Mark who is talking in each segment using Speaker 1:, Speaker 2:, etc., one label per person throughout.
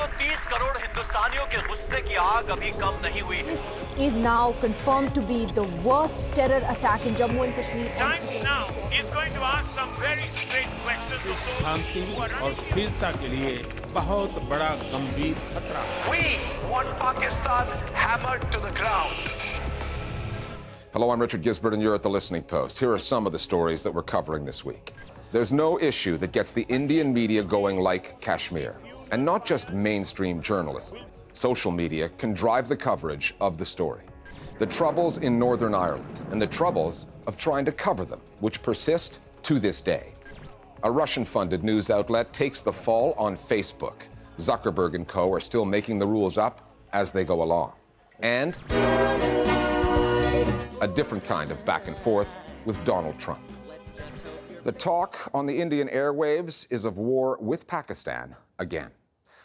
Speaker 1: 130 करोड़ हिंदुस्तानियों के गुस्से की आग अभी कम नहीं हुई।
Speaker 2: This is now confirmed to be the worst terror attack in Jammu and Kashmir.
Speaker 3: Times now is going to ask some very straight questions of those
Speaker 4: Shanti
Speaker 3: who are
Speaker 4: और स्थिरता के लिए बहुत बड़ा गंभीर खतरा।
Speaker 5: We want Pakistan hammered to the ground.
Speaker 6: Hello, I'm Richard Gisbert, and you're at The Listening Post. Here are some of the stories that we're covering this week. There's no issue that gets the Indian media going like Kashmir. And not just mainstream journalism. Social media can drive the coverage of the story. The troubles in Northern Ireland and the troubles of trying to cover them, which persist to this day. A Russian-funded news outlet takes the fall on Facebook. Zuckerberg and co. are still making the rules up as they go along. And a different kind of back and forth with Donald Trump. The talk on the Indian airwaves is of war with Pakistan again.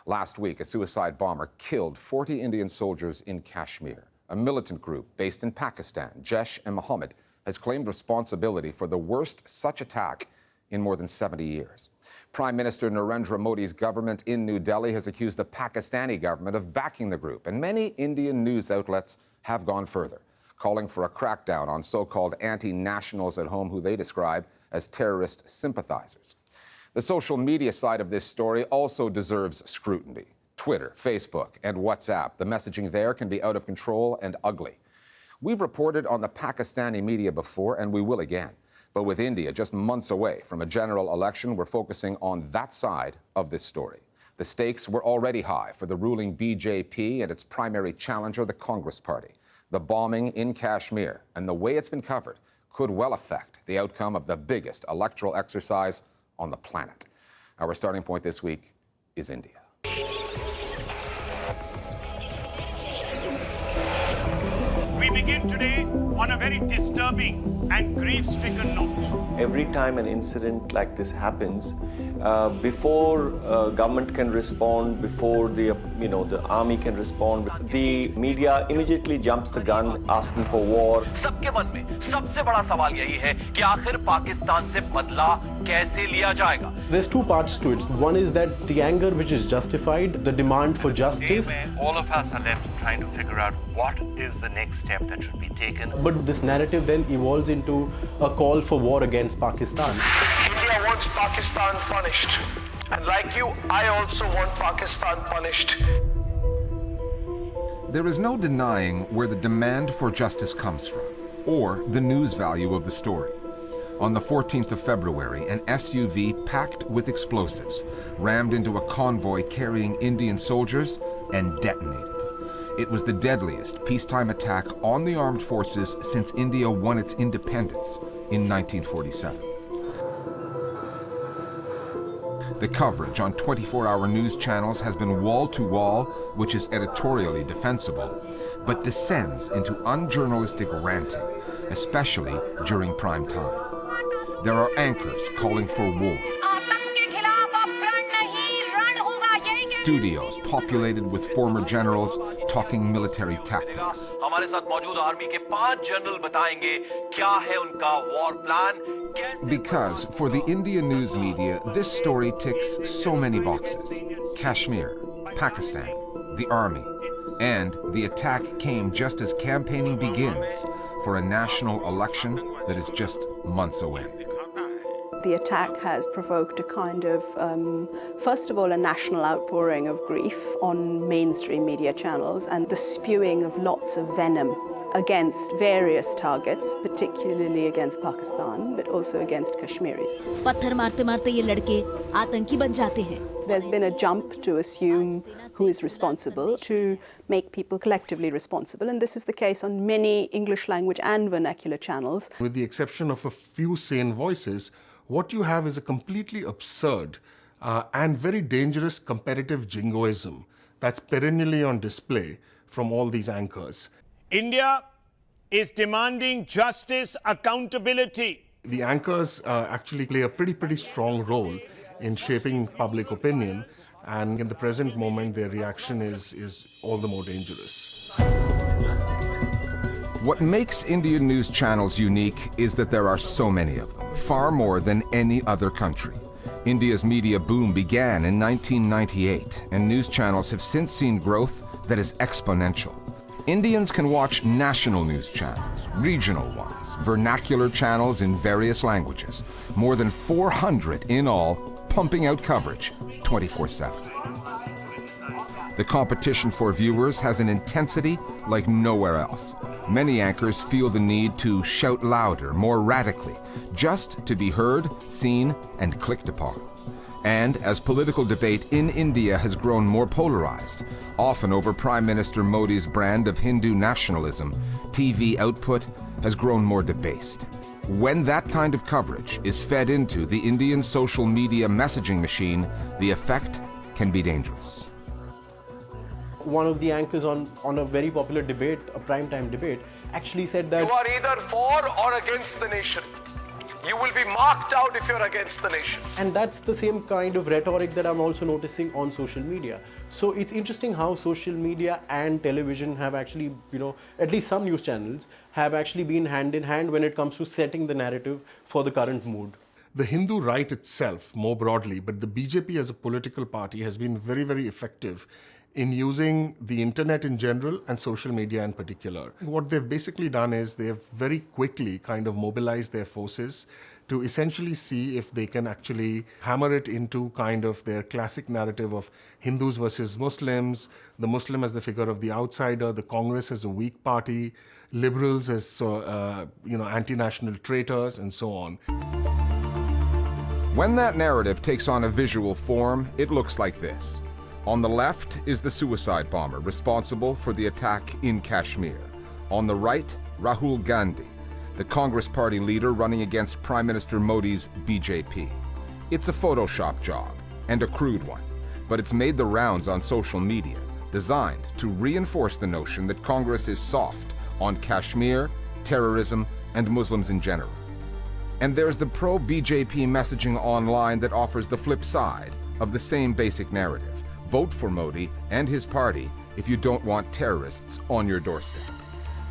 Speaker 6: Last week, a suicide bomber killed 40 Indian soldiers in Kashmir. A militant group based in Pakistan, Jaish-e-Mohammed, has claimed responsibility for the worst such attack in more than 70 years. Prime Minister Narendra Modi's government in New Delhi has accused the Pakistani government of backing the group, and many Indian news outlets have gone further, calling for a crackdown on so-called anti-nationals at home who they describe as terrorist sympathisers. The social media side of this story also deserves scrutiny. Twitter, Facebook, and WhatsApp. The messaging there can be out of control and ugly. We've reported on the Pakistani media before, and we will again. But with India just months away from a general election, we're focusing on that side of this story. The stakes were already high for the ruling BJP and its primary challenger, the Congress Party. The bombing in Kashmir and the way it's been covered could well affect the outcome of the biggest electoral exercise on the planet. Our starting point this week is India.
Speaker 3: We begin today on a very disturbing and grief-stricken note.
Speaker 7: Every time an incident like this happens, before government can respond, before the army can respond, the media immediately jumps the gun, asking for war.
Speaker 1: सबके मन में सबसे बड़ा सवाल यही है कि आखिर पाकिस्तान से बदला कैसे लिया जाएगा?
Speaker 8: There's two parts to it. One is that the anger which is justified, the demand for justice.
Speaker 9: All of us are left trying to figure out what is the next step that should be taken.
Speaker 8: But this narrative then evolves into a call for war against Pakistan.
Speaker 5: India wants Pakistan punished. And like you, I also want Pakistan punished.
Speaker 6: There is no denying where the demand for justice comes from, or the news value of the story. On the 14th of February, an SUV packed with explosives rammed into a convoy carrying Indian soldiers and detonated. It was the deadliest peacetime attack on the armed forces since India won its independence in 1947. The coverage on 24-hour news channels has been wall-to-wall, which is editorially defensible, but descends into unjournalistic ranting, especially during prime time. There are anchors calling for war. Studios populated with former generals talking military tactics.
Speaker 1: हमारे साथ मौजूद army के 5 general बताएंगे क्या है उनका war plan.
Speaker 6: Because for the Indian news media, this story ticks so many boxes. Kashmir, Pakistan, the army, and the attack came just as campaigning begins for a national election that is just months away.
Speaker 10: The attack has provoked a kind of, first of all, a national outpouring of grief on mainstream media channels and the spewing of lots of venom against various targets, particularly against Pakistan, but also against Kashmiris.
Speaker 11: पत्थर मारते मारते ये लड़के आतंकी बन जाते हैं.
Speaker 10: There's been a jump to assume who is responsible, to make people collectively responsible, and this is the case on many English language and vernacular channels.
Speaker 12: With the exception of a few sane voices, what you have is a completely absurd and very dangerous competitive jingoism that's perennially on display from all these anchors.
Speaker 3: India is demanding justice, accountability.
Speaker 12: The anchors actually play a pretty strong role in shaping public opinion, and in the present moment their reaction is all the more dangerous.
Speaker 6: What makes Indian news channels unique is that there are so many of them, far more than any other country. India's media boom began in 1998, and news channels have since seen growth that is exponential. Indians can watch national news channels, regional ones, vernacular channels in various languages, more than 400 in all, pumping out coverage 24/7. The competition for viewers has an intensity like nowhere else. Many anchors feel the need to shout louder, more radically, just to be heard, seen, and clicked upon. And as political debate in India has grown more polarized, often over Prime Minister Modi's brand of Hindu nationalism, TV output has grown more debased. When that kind of coverage is fed into the Indian social media messaging machine, the effect can be dangerous.
Speaker 8: One of the anchors on a very popular debate, a primetime debate, actually said that
Speaker 5: you are either for or against the nation. You will be marked out if you're against the nation.
Speaker 8: And that's the same kind of rhetoric that I'm also noticing on social media. So it's interesting how social media and television have actually, at least some news channels have actually been hand in hand when it comes to setting the narrative for the current mood.
Speaker 12: The Hindu right itself, more broadly, but the BJP as a political party has been very, very effective in using the internet in general and social media in particular. What they've basically done is they've very quickly kind of mobilized their forces to essentially see if they can actually hammer it into kind of their classic narrative of Hindus versus Muslims, the Muslim as the figure of the outsider, the Congress as a weak party, liberals as anti-national traitors, and so on.
Speaker 6: When that narrative takes on a visual form, it looks like this. On the left is the suicide bomber responsible for the attack in Kashmir. On the right, Rahul Gandhi, the Congress party leader running against Prime Minister Modi's BJP. It's a Photoshop job, and a crude one, but it's made the rounds on social media, designed to reinforce the notion that Congress is soft on Kashmir, terrorism, and Muslims in general. And there's the pro-BJP messaging online that offers the flip side of the same basic narrative. Vote for Modi and his party if you don't want terrorists on your doorstep.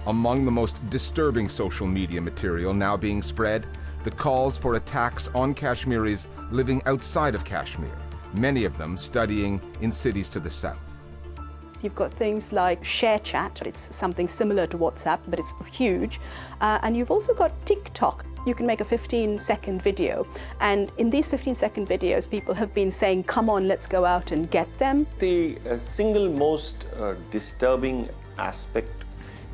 Speaker 6: Among the most disturbing social media material now being spread, the calls for attacks on Kashmiris living outside of Kashmir, many of them studying in cities to the south.
Speaker 10: You've got things like Share Chat, it's something similar to WhatsApp, but it's huge. And you've also got TikTok. You can make a 15-second video. And in these 15-second videos, people have been saying, come on, let's go out and get them.
Speaker 7: The single most disturbing aspect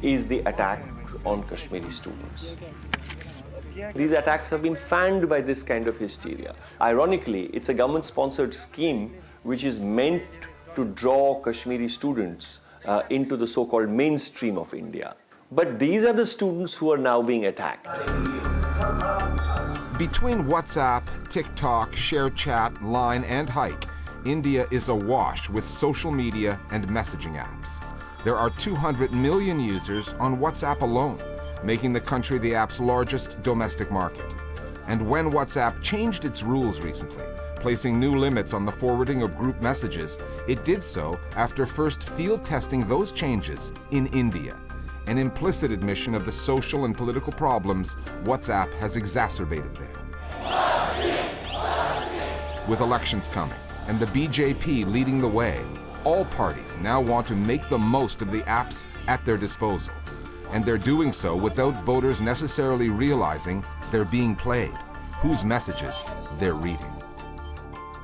Speaker 7: is the attacks on Kashmiri students. These attacks have been fanned by this kind of hysteria. Ironically, it's a government-sponsored scheme which is meant to draw Kashmiri students into the so-called mainstream of India. But these are the students who are now being attacked.
Speaker 6: Between WhatsApp, TikTok, ShareChat, Line, and Hike, India is awash with social media and messaging apps. There are 200 million users on WhatsApp alone, making the country the app's largest domestic market. And when WhatsApp changed its rules recently, placing new limits on the forwarding of group messages, it did so after first field testing those changes in India. An implicit admission of the social and political problems WhatsApp has exacerbated there. With elections coming and the BJP leading the way, all parties now want to make the most of the apps at their disposal. And they're doing so without voters necessarily realizing they're being played, whose messages they're reading.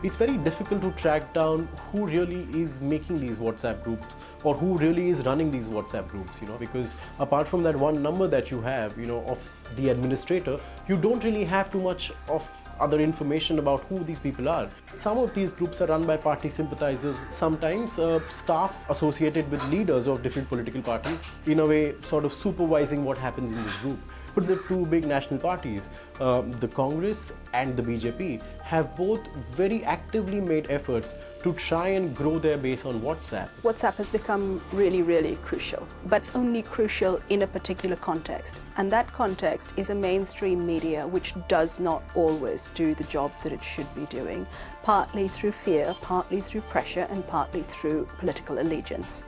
Speaker 8: It's very difficult to track down who really is making these WhatsApp groups or who really is running these WhatsApp groups, because apart from that one number that you have, of the administrator, you don't really have too much of other information about who these people are. Some of these groups are run by party sympathizers, sometimes staff associated with leaders of different political parties, in a way sort of supervising what happens in this group. But the two big national parties, the Congress and the BJP, have both very actively made efforts to try and grow their base on WhatsApp.
Speaker 10: WhatsApp has become really, really crucial, but it's only crucial in a particular context. And that context is a mainstream media which does not always do the job that it should be doing, partly through fear, partly through pressure, and partly through political allegiance.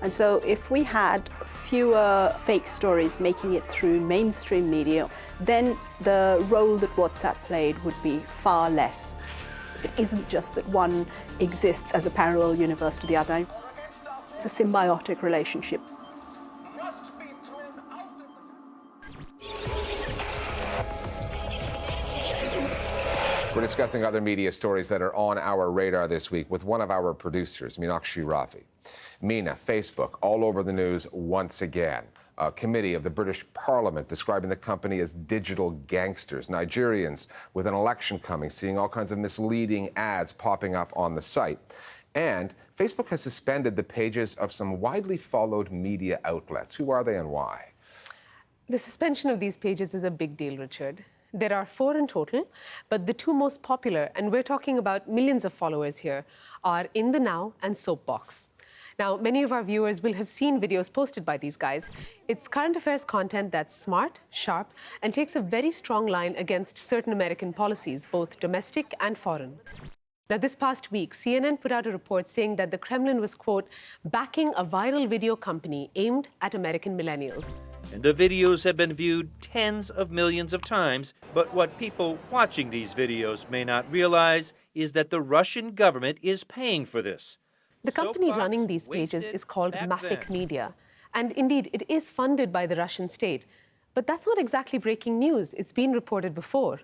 Speaker 10: And so if we had fewer fake stories making it through mainstream media, then the role that WhatsApp played would be far less. It isn't just that one exists as a parallel universe to the other. It's a symbiotic relationship.
Speaker 6: We're discussing other media stories that are on our radar this week with one of our producers, Meenakshi Rafi. Meena, Facebook, all over the news once again. A committee of the British Parliament describing the company as digital gangsters. Nigerians with an election coming, seeing all kinds of misleading ads popping up on the site. And Facebook has suspended the pages of some widely followed media outlets. Who are they and why?
Speaker 13: The suspension of these pages is a big deal, Richard. There are 4 in total, but the 2 most popular, and we're talking about millions of followers here, are In the Now and Soapbox. Now, many of our viewers will have seen videos posted by these guys. It's current affairs content that's smart, sharp, and takes a very strong line against certain American policies, both domestic and foreign. Now, this past week, CNN put out a report saying that the Kremlin was, quote, backing a viral video company aimed at American millennials.
Speaker 14: And the videos have been viewed tens of millions of times. But what people watching these videos may not realize is that the Russian government is paying for this.
Speaker 13: The company running these pages is called Mafic Media. And indeed, it is funded by the Russian state. But that's not exactly breaking news. It's been reported before.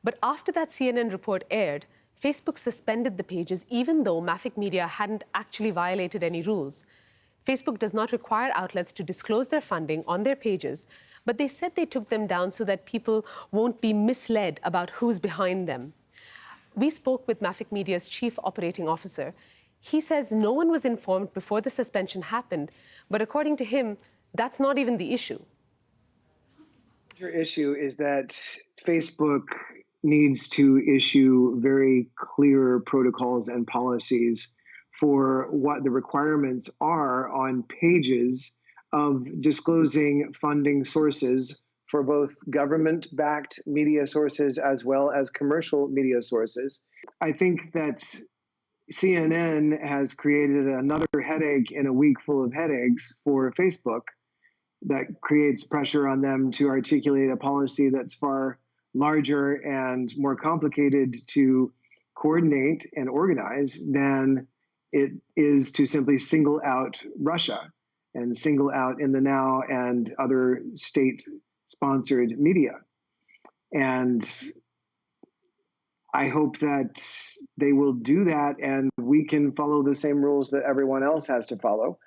Speaker 13: But after that CNN report aired, Facebook suspended the pages even though Mafic Media hadn't actually violated any rules. Facebook does not require outlets to disclose their funding on their pages, but they said they took them down so that people won't be misled about who's behind them. We spoke with Mafic Media's chief operating officer. He says no one was informed before the suspension happened, but according to him, that's not even the issue.
Speaker 15: The issue is that Facebook needs to issue very clear protocols and policies for what the requirements are on pages of disclosing funding sources for both government-backed media sources as well as commercial media sources. I think that CNN has created another headache in a week full of headaches for Facebook that creates pressure on them to articulate a policy that's far larger and more complicated to coordinate and organize than it is to simply single out Russia and single out In the Now and other state-sponsored media. And I hope that they will do that and we can follow the same rules that everyone else has to follow.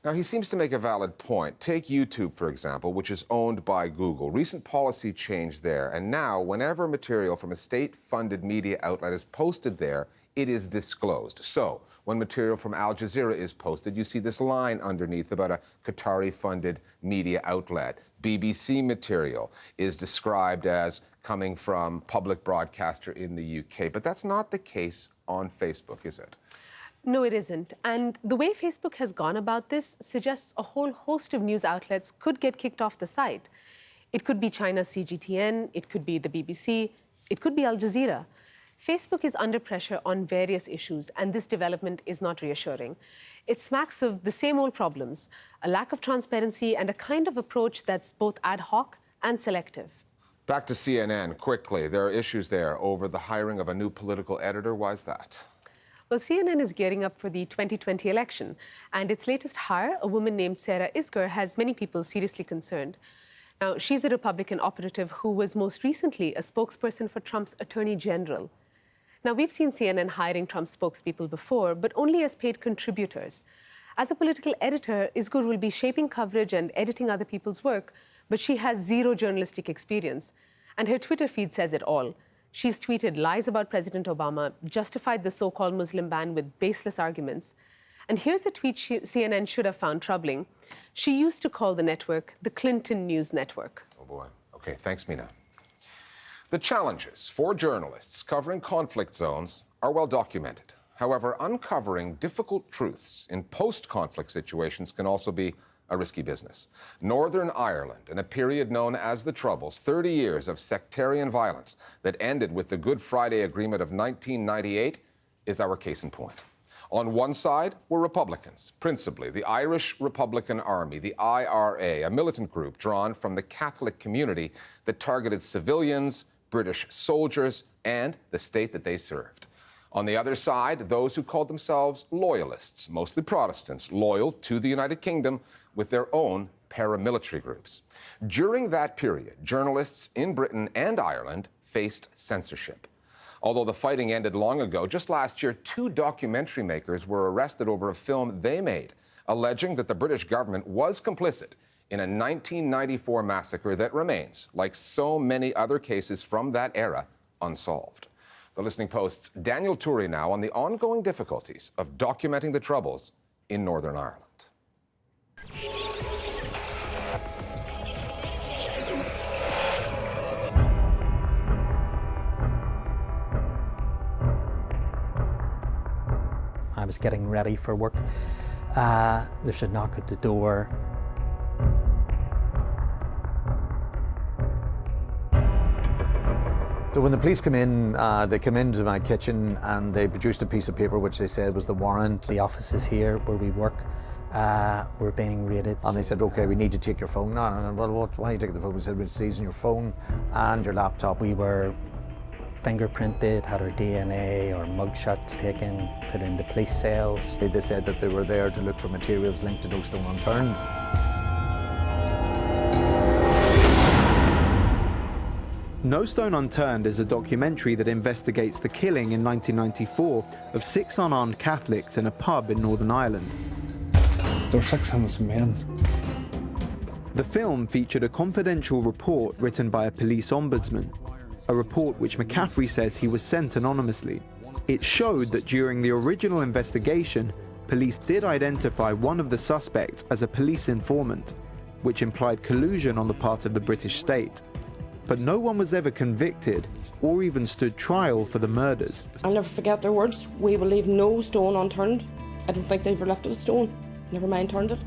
Speaker 6: Now, he seems to make a valid point. Take YouTube, for example, which is owned by Google. Recent policy change there, and now whenever material from a state-funded media outlet is posted there, it is disclosed. So, when material from Al Jazeera is posted, you see this line underneath about a Qatari-funded media outlet. BBC material is described as coming from public broadcaster in the UK. But that's not the case on Facebook, is it?
Speaker 13: No, it isn't. And the way Facebook has gone about this suggests a whole host of news outlets could get kicked off the site. It could be China's CGTN, it could be the BBC, it could be Al Jazeera. Facebook is under pressure on various issues, and this development is not reassuring. It smacks of the same old problems, a lack of transparency and a kind of approach that's both ad hoc and selective.
Speaker 6: Back to CNN, quickly. There are issues there over the hiring of a new political editor. Why is that?
Speaker 13: Well, CNN is gearing up for the 2020 election, and its latest hire, a woman named Sarah Isgur, has many people seriously concerned. Now, she's a Republican operative who was most recently a spokesperson for Trump's Attorney General. Now, we've seen CNN hiring Trump spokespeople before, but only as paid contributors. As a political editor, Isgur will be shaping coverage and editing other people's work, but she has zero journalistic experience. And her Twitter feed says it all. She's tweeted lies about President Obama, justified the so-called Muslim ban with baseless arguments. And here's a tweet CNN should have found troubling. She used to call the network the Clinton News Network.
Speaker 6: Oh, boy. Okay, thanks, Meena. The challenges for journalists covering conflict zones are well documented. However, uncovering difficult truths in post-conflict situations can also be a risky business. Northern Ireland, in a period known as the Troubles, 30 years of sectarian violence that ended with the Good Friday Agreement of 1998, is our case in point. On one side were Republicans, principally the Irish Republican Army, the IRA, a militant group drawn from the Catholic community that targeted civilians, British soldiers, and the state that they served. On the other side, those who called themselves loyalists, mostly Protestants, loyal to the United Kingdom with their own paramilitary groups. During that period, journalists in Britain and Ireland faced censorship. Although the fighting ended long ago, just last year, 2 documentary makers were arrested over a film they made, alleging that the British government was complicit in a 1994 massacre that remains, like so many other cases from that era, unsolved. The Listening Post's Daniel Turi now on the ongoing difficulties of documenting the troubles in Northern Ireland.
Speaker 16: I was getting ready for work. There's a knock at the door.
Speaker 17: So when the police come in, they come into my kitchen and they produced a piece of paper which they said was the warrant.
Speaker 16: The office is here where we work. We're being raided.
Speaker 17: And they said, okay, we need to take your phone now. And well, why are you taking the phone? We said, we're seizing your phone and your laptop.
Speaker 16: We were fingerprinted, had our DNA or mugshots taken, put into police cells.
Speaker 17: They said that they were there to look for materials linked to No Stone Unturned.
Speaker 18: No Stone Unturned is a documentary that investigates the killing in 1994 of 6 unarmed Catholics in a pub in Northern Ireland.
Speaker 19: There were 6 innocent men.
Speaker 18: The film featured a confidential report written by a police ombudsman, a report which McCaffrey says he was sent anonymously. It showed that during the original investigation, police did identify one of the suspects as a police informant, which implied collusion on the part of the British state. But no one was ever convicted or even stood trial for the murders.
Speaker 20: I'll never forget their words. We will leave no stone unturned. I don't think they ever lifted a stone, never mind turned it.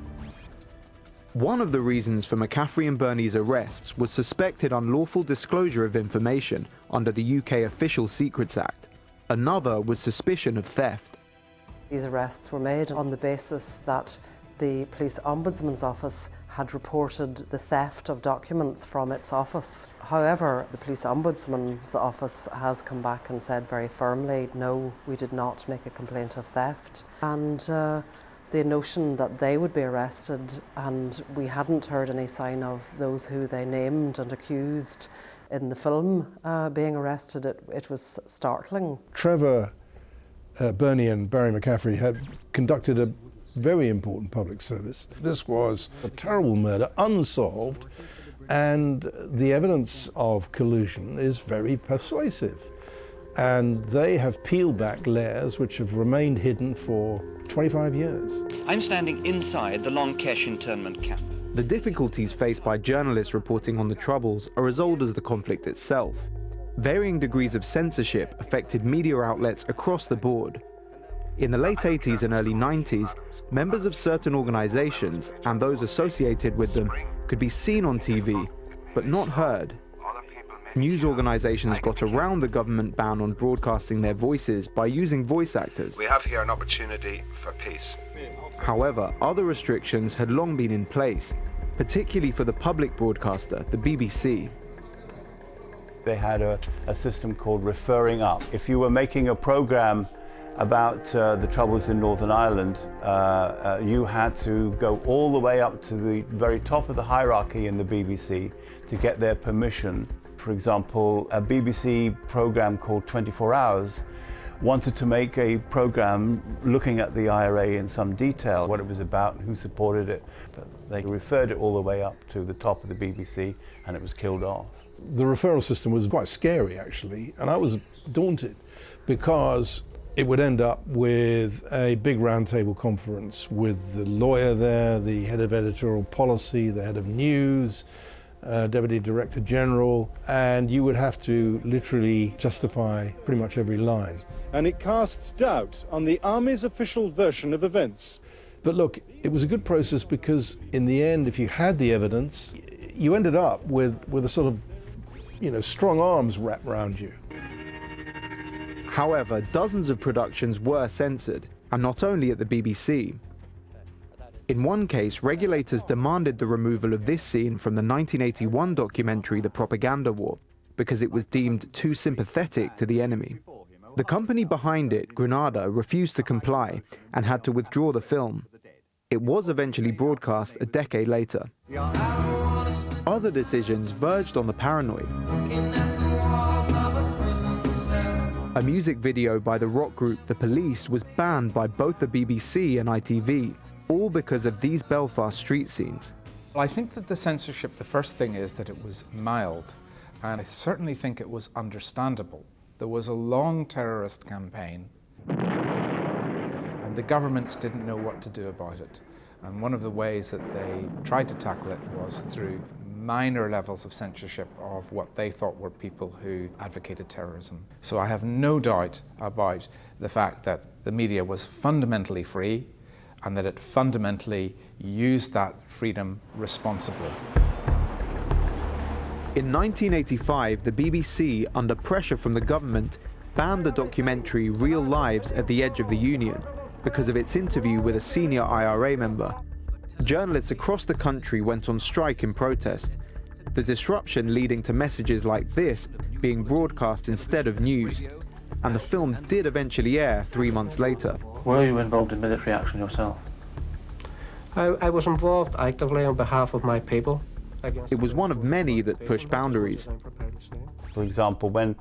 Speaker 18: One of the reasons for McCaffrey and Bernie's arrests was suspected unlawful disclosure of information under the UK Official Secrets Act. Another was suspicion of theft.
Speaker 21: These arrests were made on the basis that the Police Ombudsman's Office had reported the theft of documents from its office. However, the Police Ombudsman's Office has come back and said very firmly, no, we did not make a complaint of theft. And the notion that they would be arrested and we hadn't heard any sign of those who they named and accused in the film being arrested, it was startling.
Speaker 22: Trevor, Bernie and Barry McCaffrey had conducted a very important public service. This was a terrible murder, unsolved, and the evidence of collusion is very persuasive. And they have peeled back layers which have remained hidden for 25 years.
Speaker 23: I'm standing inside the Long Kesh internment camp.
Speaker 18: The difficulties faced by journalists reporting on the Troubles are as old as the conflict itself. Varying degrees of censorship affected media outlets across the board. In the late 80s and early 90s, members of certain organizations and those associated with them could be seen on TV, but not heard. News organizations got around the government ban on broadcasting their voices by using voice actors.
Speaker 24: We have here an opportunity for peace.
Speaker 18: However, other restrictions had long been in place, particularly for the public broadcaster, the BBC.
Speaker 25: They had a system called referring up. If you were making a program about the Troubles in Northern Ireland, you had to go all the way up to the very top of the hierarchy in the BBC to get their permission. For example, a BBC program called 24 Hours wanted to make a program looking at the IRA in some detail, what it was about and who supported it, but they referred it all the way up to the top of the BBC and it was killed off.
Speaker 22: The referral system was quite scary, actually, and I was daunted because it would end up with a big roundtable conference with the lawyer there, the head of editorial policy, the head of news, Deputy Director General, and you would have to literally justify pretty much every line.
Speaker 26: And it casts doubt on the Army's official version of events.
Speaker 22: But look, it was a good process because in the end, if you had the evidence, you ended up with a sort of, strong arms wrapped around you.
Speaker 18: However, dozens of productions were censored, and not only at the BBC. In one case, regulators demanded the removal of this scene from the 1981 documentary The Propaganda War because it was deemed too sympathetic to the enemy. The company behind it, Granada, refused to comply and had to withdraw the film. It was eventually broadcast a decade later. Other decisions verged on the paranoid. A music video by the rock group The Police was banned by both the BBC and ITV, all because of these Belfast street scenes.
Speaker 1: Well, I think that the censorship, the first thing is that it was mild, and I certainly think it was understandable. There was a long terrorist campaign, and the governments didn't know what to do about it. And one of the ways that they tried to tackle it was through minor levels of censorship of what they thought were people who advocated terrorism. So I have no doubt about the fact that the media was fundamentally free and that it fundamentally used that freedom responsibly.
Speaker 18: In 1985, the BBC, under pressure from the government, banned the documentary Real Lives at the Edge of the Union because of its interview with a senior IRA member. Journalists across the country went on strike in protest, the disruption leading to messages like this being broadcast instead of news. And the film did eventually air 3 months later.
Speaker 2: Were you involved in military action yourself? I was involved actively on behalf of my people.
Speaker 18: It was one of many that pushed boundaries.
Speaker 25: For example, when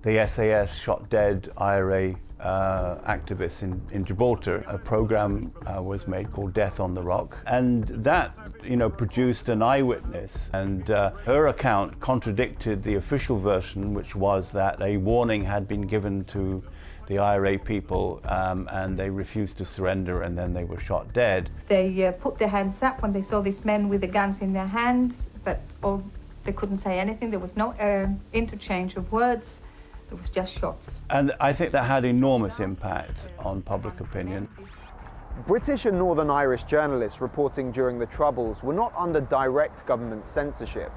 Speaker 25: the SAS shot dead IRA activists in Gibraltar, a program was made called Death on the Rock, and that produced an eyewitness, and her account contradicted the official version, which was that a warning had been given to the IRA people and they refused to surrender, and then they were shot dead.
Speaker 3: They put their hands up when they saw these men with the guns in their hands, but they couldn't say anything. There was no interchange of words. It was just shots.
Speaker 25: And I think that had enormous impact on public opinion.
Speaker 18: British and Northern Irish journalists reporting during the Troubles were not under direct government censorship,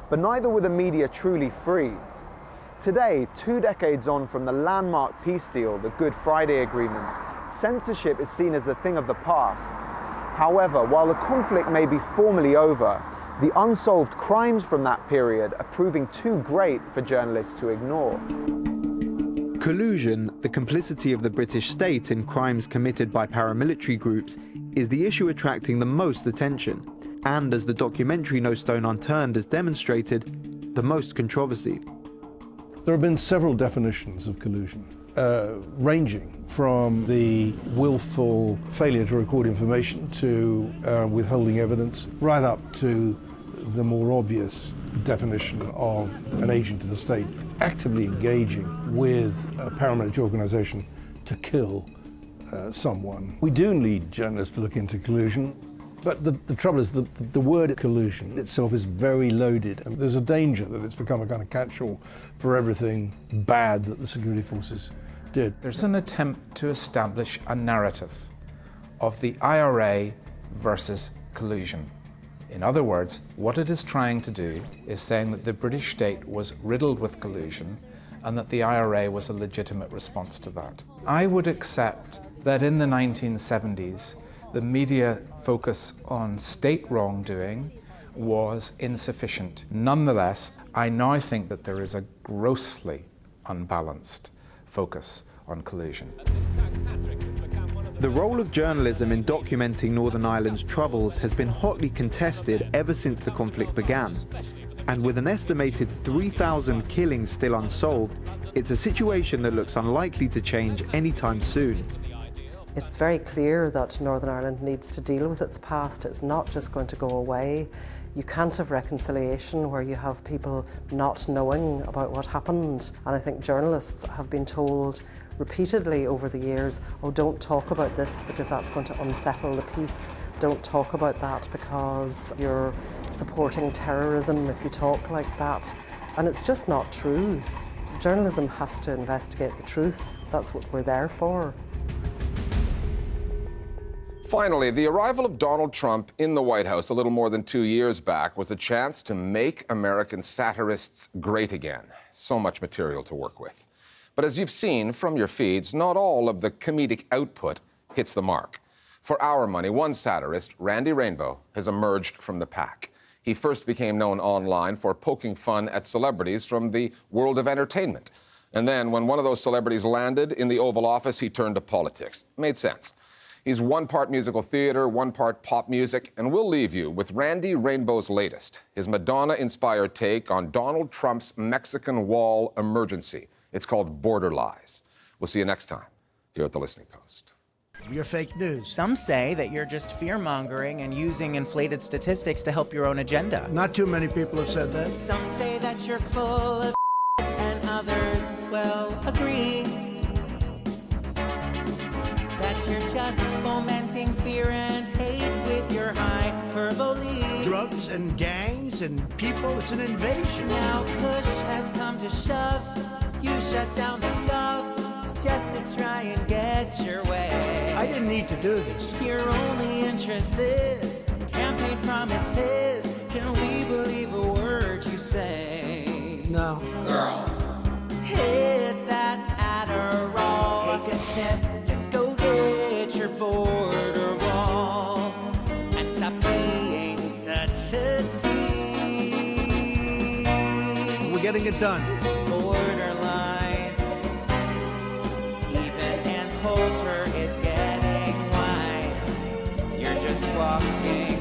Speaker 18: but neither were the media truly free. Today, 2 decades on from the landmark peace deal, the Good Friday Agreement, censorship is seen as a thing of the past. However, while the conflict may be formally over, the unsolved crimes from that period are proving too great for journalists to ignore. Collusion, the complicity of the British state in crimes committed by paramilitary groups, is the issue attracting the most attention, and as the documentary No Stone Unturned has demonstrated, the most controversy.
Speaker 22: There have been several definitions of collusion, ranging from the willful failure to record information to withholding evidence, right up to the more obvious definition of an agent of the state actively engaging with a paramilitary organization to kill someone. We do need journalists to look into collusion, but the trouble is the word collusion itself is very loaded, and there's a danger that it's become a kind of catch-all for everything bad that the security forces did.
Speaker 1: There's an attempt to establish a narrative of the IRA versus collusion. In other words, what it is trying to do is saying that the British state was riddled with collusion and that the IRA was a legitimate response to that. I would accept that in the 1970s, the media focus on state wrongdoing was insufficient. Nonetheless, I now think that there is a grossly unbalanced focus on collusion.
Speaker 18: The role of journalism in documenting Northern Ireland's troubles has been hotly contested ever since the conflict began. And with an estimated 3,000 killings still unsolved, it's a situation that looks unlikely to change anytime soon.
Speaker 21: It's very clear that Northern Ireland needs to deal with its past. It's not just going to go away. You can't have reconciliation where you have people not knowing about what happened. And I think journalists have been told repeatedly over the years, oh, don't talk about this because that's going to unsettle the peace. Don't talk about that because you're supporting terrorism if you talk like that. And it's just not true. Journalism has to investigate the truth. That's what we're there for.
Speaker 6: Finally, the arrival of Donald Trump in the White House a little more than 2 years back was a chance to make American satirists great again. So much material to work with. But as you've seen from your feeds, not all of the comedic output hits the mark. For our money, one satirist, Randy Rainbow, has emerged from the pack. He first became known online for poking fun at celebrities from the world of entertainment. And then, when one of those celebrities landed in the Oval Office, he turned to politics. Made sense. He's one part musical theater, one part pop music, and we'll leave you with Randy Rainbow's latest, his Madonna-inspired take on Donald Trump's Mexican Wall emergency. It's called Border Lies. We'll see you next time here at The Listening Post.
Speaker 4: You're fake news. Some say that you're just fear-mongering and using inflated statistics to help your own agenda.
Speaker 5: Not too many people have said that.
Speaker 7: Some say that you're full of and others will agree that you're just fomenting fear and hate with your hyperbole.
Speaker 5: Drugs and gangs and people, it's an invasion.
Speaker 7: Now push has come to shove. You shut down the gov just to try and get your way.
Speaker 5: I didn't need to do this.
Speaker 7: Your only interest is campaign promises. Can we believe a word you say?
Speaker 5: No.
Speaker 7: Girl, hit that Adderall. Take a sniff and go get your border wall. And stop being such a tease.
Speaker 5: We're getting it done.
Speaker 7: Border lies. Even Ann Coulter is getting wise. You're just walking